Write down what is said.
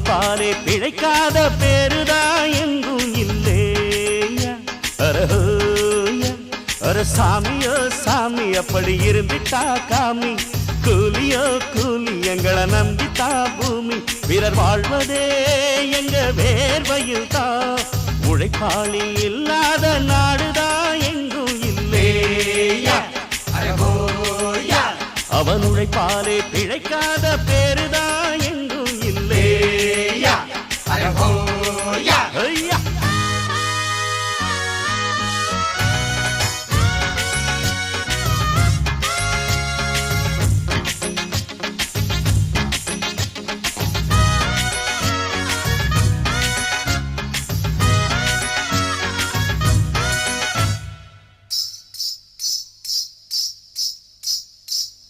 உழைப்பாலே பிழைக்காத பேருதான் எங்கும் இல்லையா. அரஹோயா அர சாமியோ சாமி அப்படி இருந்துட்டா காமி. கூலியோ கூலி எங்களை நம்பித்தா பூமி. பிறர் வாழ்வதே எங்க வேர்வையில் தான். உழைப்பாளி இல்லாத நாடுதான் எங்கும் இல்லையா. அவன் உழைப்பாலே பிழைக்காத பேருதான்